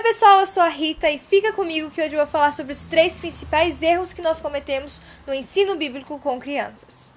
Oi pessoal, eu sou a Rita e fica comigo que hoje eu vou falar sobre os 3 principais erros que nós cometemos no ensino bíblico com crianças.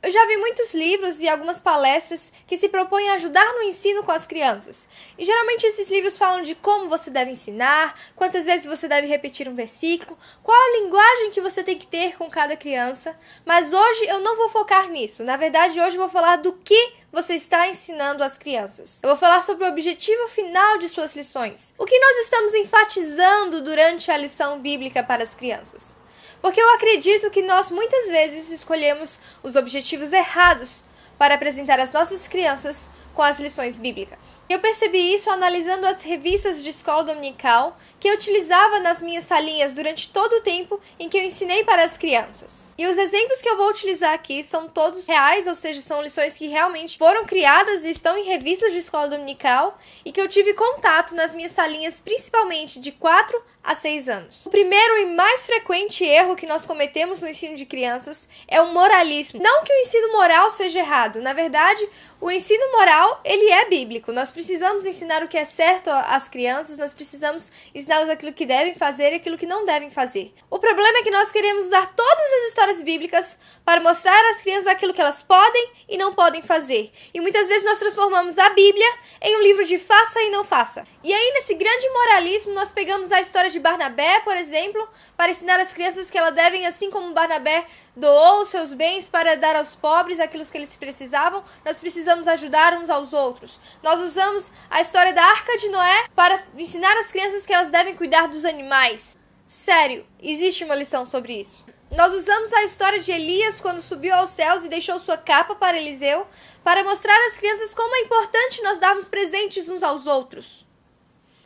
Eu já vi muitos livros e algumas palestras que se propõem a ajudar no ensino com as crianças. E geralmente esses livros falam de como você deve ensinar, quantas vezes você deve repetir um versículo, qual a linguagem que você tem que ter com cada criança. Mas hoje eu não vou focar nisso. Na verdade, hoje eu vou falar do que você está ensinando às crianças. Eu vou falar sobre o objetivo final de suas lições. O que nós estamos enfatizando durante a lição bíblica para as crianças. Porque eu acredito que nós muitas vezes escolhemos os objetivos errados para apresentar às nossas crianças com as lições bíblicas. Eu percebi isso analisando as revistas de escola dominical que eu utilizava nas minhas salinhas durante todo o tempo em que eu ensinei para as crianças. E os exemplos que eu vou utilizar aqui são todos reais, ou seja, são lições que realmente foram criadas e estão em revistas de escola dominical e que eu tive contato nas minhas salinhas principalmente de 4 a 6 anos. O primeiro e mais frequente erro que nós cometemos no ensino de crianças é o moralismo. Não que o ensino moral seja errado, na verdade, o ensino moral, ele é bíblico. Nós precisamos ensinar o que é certo às crianças, nós precisamos ensiná-las aquilo que devem fazer e aquilo que não devem fazer. O problema é que nós queremos usar todas as histórias bíblicas para mostrar às crianças aquilo que elas podem e não podem fazer. E muitas vezes nós transformamos a Bíblia em um livro de faça e não faça. E aí, nesse grande moralismo, nós pegamos a história de Barnabé, por exemplo, para ensinar às crianças que elas devem, assim como Barnabé doou os seus bens para dar aos pobres aquilo que eles precisavam, nós precisamos ajudar uns aos outros. Nós usamos a história da Arca de Noé para ensinar às crianças que elas devem cuidar dos animais. Sério, existe uma lição sobre isso. Nós usamos a história de Elias quando subiu aos céus e deixou sua capa para Eliseu para mostrar às crianças como é importante nós darmos presentes uns aos outros.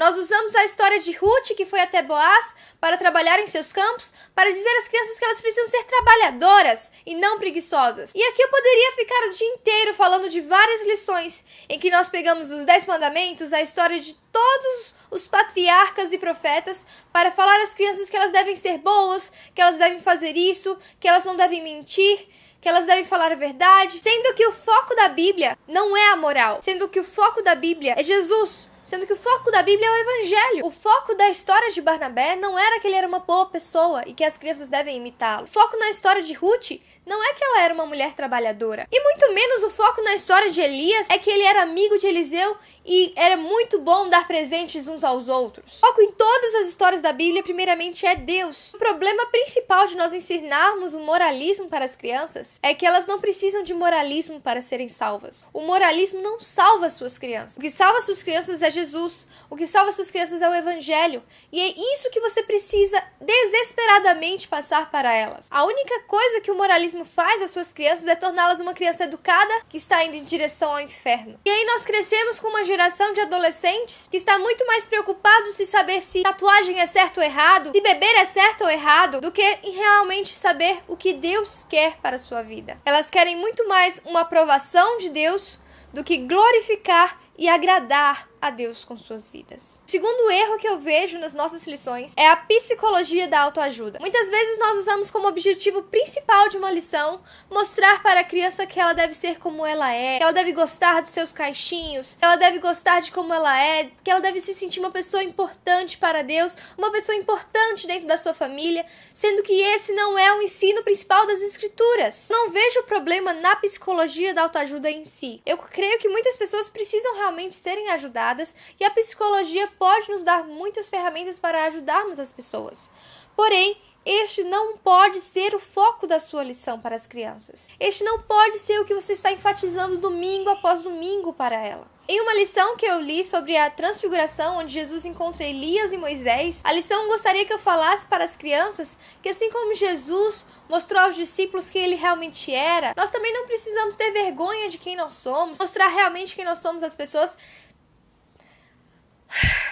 Nós usamos a história de Ruth, que foi até Boaz, para trabalhar em seus campos, para dizer às crianças que elas precisam ser trabalhadoras e não preguiçosas. E aqui eu poderia ficar o dia inteiro falando de várias lições, em que nós pegamos os 10 mandamentos, a história de todos os patriarcas e profetas, para falar às crianças que elas devem ser boas, que elas devem fazer isso, que elas não devem mentir, que elas devem falar a verdade, sendo que o foco da Bíblia não é a moral, sendo que o foco da Bíblia é Jesus. Sendo que o foco da Bíblia é o Evangelho. O foco da história de Barnabé não era que ele era uma boa pessoa e que as crianças devem imitá-lo. O foco na história de Ruth não é que ela era uma mulher trabalhadora. E muito menos o foco na história de Elias é que ele era amigo de Eliseu e era muito bom dar presentes uns aos outros. O foco em todas as histórias da Bíblia, primeiramente, é Deus. O problema principal de nós ensinarmos o moralismo para as crianças é que elas não precisam de moralismo para serem salvas. O moralismo não salva suas crianças. O que salva suas crianças é Jesus. O que salva suas crianças é o Evangelho. E é isso que você precisa desesperadamente passar para elas. A única coisa que o moralismo faz às suas crianças é torná-las uma criança educada que está indo em direção ao inferno. E aí nós crescemos com uma geração de adolescentes que está muito mais preocupado se saber se tatuagem é certo ou errado, se beber é certo ou errado, do que em realmente saber o que Deus quer para a sua vida. Elas querem muito mais uma aprovação de Deus do que glorificar e agradar a Deus com suas vidas. O segundo erro que eu vejo nas nossas lições é a psicologia da autoajuda. Muitas vezes nós usamos como objetivo principal de uma lição mostrar para a criança que ela deve ser como ela é, que ela deve gostar dos seus caixinhos, que ela deve gostar de como ela é, que ela deve se sentir uma pessoa importante para Deus, uma pessoa importante dentro da sua família, sendo que esse não é o ensino principal das Escrituras. Não vejo problema na psicologia da autoajuda em si. Eu creio que muitas pessoas precisam realmente serem ajudadas e a psicologia pode nos dar muitas ferramentas para ajudarmos as pessoas. Porém, este não pode ser o foco da sua lição para as crianças. Este não pode ser o que você está enfatizando domingo após domingo para ela. Em uma lição que eu li sobre a transfiguração, onde Jesus encontra Elias e Moisés, a lição gostaria que eu falasse para as crianças que assim como Jesus mostrou aos discípulos quem ele realmente era, nós também não precisamos ter vergonha de quem nós somos, mostrar realmente quem nós somos às pessoas.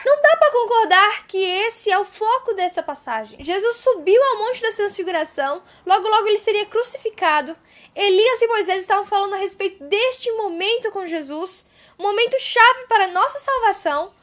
Não dá para concordar que esse é o foco dessa passagem. Jesus subiu ao monte da transfiguração, logo ele seria crucificado. Elias e Moisés estavam falando a respeito deste momento com Jesus, um momento chave para a nossa salvação.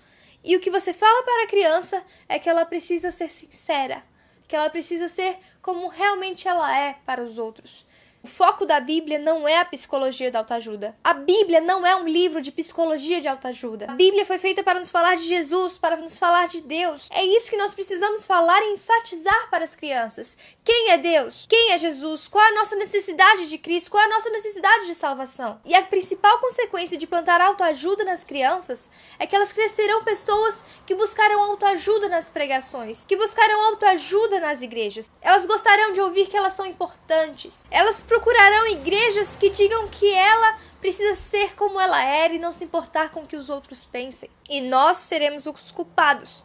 E o que você fala para a criança é que ela precisa ser sincera, que ela precisa ser como realmente ela é para os outros. O foco da Bíblia não é a psicologia da autoajuda. A Bíblia não é um livro de psicologia de autoajuda. A Bíblia foi feita para nos falar de Jesus, para nos falar de Deus. É isso que nós precisamos falar e enfatizar para as crianças. Quem é Deus? Quem é Jesus? Qual é a nossa necessidade de Cristo? Qual é a nossa necessidade de salvação? E a principal consequência de plantar autoajuda nas crianças é que elas crescerão pessoas que buscarão autoajuda nas pregações, que buscarão autoajuda nas igrejas. Elas gostarão de ouvir que elas são importantes. Elas procurarão igrejas que digam que ela precisa ser como ela era e não se importar com o que os outros pensem. E nós seremos os culpados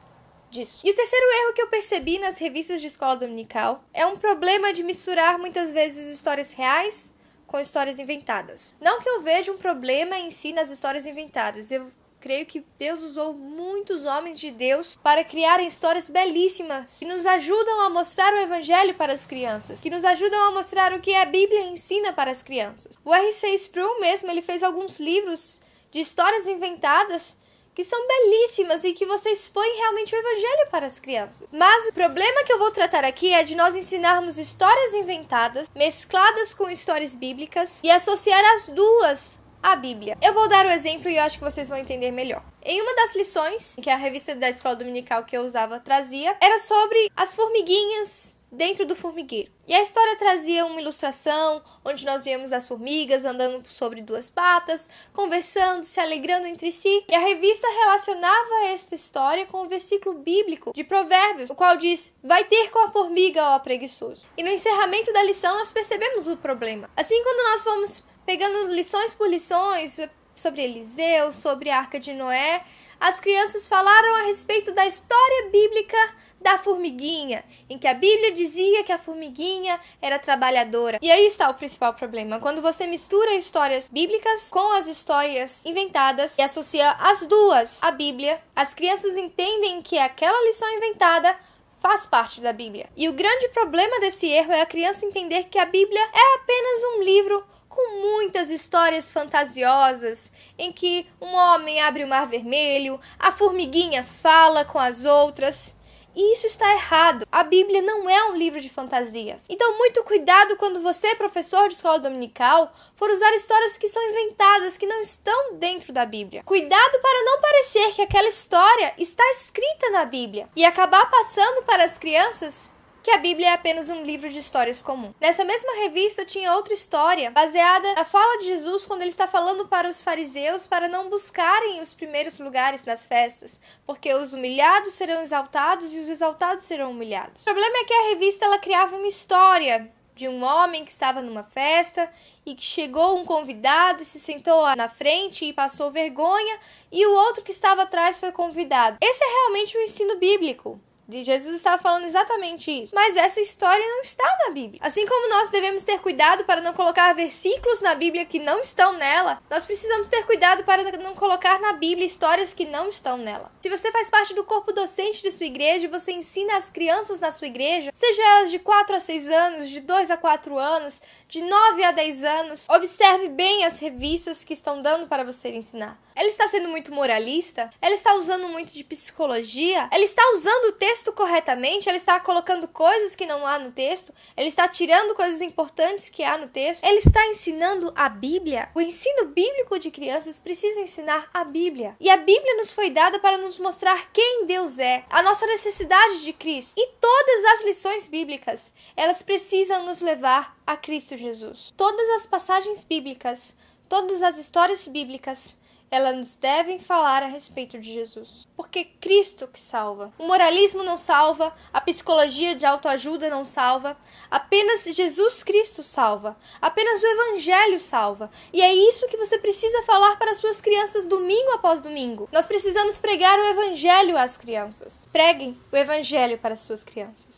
disso. E o terceiro erro que eu percebi nas revistas de escola dominical é um problema de misturar muitas vezes histórias reais com histórias inventadas. Não que eu veja um problema em si nas histórias inventadas. Eu creio que Deus usou muitos homens de Deus para criarem histórias belíssimas que nos ajudam a mostrar o Evangelho para as crianças, que nos ajudam a mostrar o que a Bíblia ensina para as crianças. O R.C. Sproul mesmo, ele fez alguns livros de histórias inventadas que são belíssimas e que você expõe realmente o Evangelho para as crianças. Mas o problema que eu vou tratar aqui é de nós ensinarmos histórias inventadas, mescladas com histórias bíblicas e associar as duas a Bíblia. Eu vou dar o exemplo e eu acho que vocês vão entender melhor. Em uma das lições que a revista da escola dominical que eu usava trazia, era sobre as formiguinhas dentro do formigueiro. E a história trazia uma ilustração onde nós víamos as formigas andando sobre duas patas, conversando, se alegrando entre si. E a revista relacionava esta história com o versículo bíblico de Provérbios, o qual diz: vai ter com a formiga, ó preguiçoso. E no encerramento da lição nós percebemos o problema. Assim, quando nós fomos pegando lições por lições sobre Eliseu, sobre a Arca de Noé, as crianças falaram a respeito da história bíblica da formiguinha, em que a Bíblia dizia que a formiguinha era trabalhadora. E aí está o principal problema. Quando você mistura histórias bíblicas com as histórias inventadas e associa as duas à Bíblia, as crianças entendem que aquela lição inventada faz parte da Bíblia. E o grande problema desse erro é a criança entender que a Bíblia é apenas um livro com muitas histórias fantasiosas, em que um homem abre o mar vermelho, a formiguinha fala com as outras. E isso está errado. A Bíblia não é um livro de fantasias. Então, muito cuidado quando você, professor de escola dominical, for usar histórias que são inventadas, que não estão dentro da Bíblia. Cuidado para não parecer que aquela história está escrita na Bíblia e acabar passando para as crianças que a Bíblia é apenas um livro de histórias comum. Nessa mesma revista tinha outra história, baseada na fala de Jesus quando ele está falando para os fariseus para não buscarem os primeiros lugares nas festas, porque os humilhados serão exaltados e os exaltados serão humilhados. O problema é que a revista ela criava uma história de um homem que estava numa festa e que chegou um convidado e se sentou na frente e passou vergonha, e o outro que estava atrás foi convidado. Esse é realmente um ensino bíblico. E Jesus estava falando exatamente isso. Mas essa história não está na Bíblia. Assim como nós devemos ter cuidado para não colocar versículos na Bíblia que não estão nela, nós precisamos ter cuidado para não colocar na Bíblia histórias que não estão nela. Se você faz parte do corpo docente de sua igreja e você ensina as crianças na sua igreja, seja elas de 4 a 6 anos, de 2 a 4 anos, de 9 a 10 anos, observe bem as revistas que estão dando para você ensinar. Ela está sendo muito moralista? Ela está usando muito de psicologia? Ela está usando o texto corretamente? Ela está colocando coisas que não há no texto? Ela está tirando coisas importantes que há no texto? Ela está ensinando a Bíblia? O ensino bíblico de crianças precisa ensinar a Bíblia. E a Bíblia nos foi dada para nos mostrar quem Deus é, a nossa necessidade de Cristo. E todas as lições bíblicas, elas precisam nos levar a Cristo Jesus. Todas as passagens bíblicas, todas as histórias bíblicas, elas devem falar a respeito de Jesus. Porque Cristo que salva. O moralismo não salva, a psicologia de autoajuda não salva, apenas Jesus Cristo salva. Apenas o Evangelho salva. E é isso que você precisa falar para as suas crianças domingo após domingo. Nós precisamos pregar o Evangelho às crianças. Preguem o Evangelho para as suas crianças.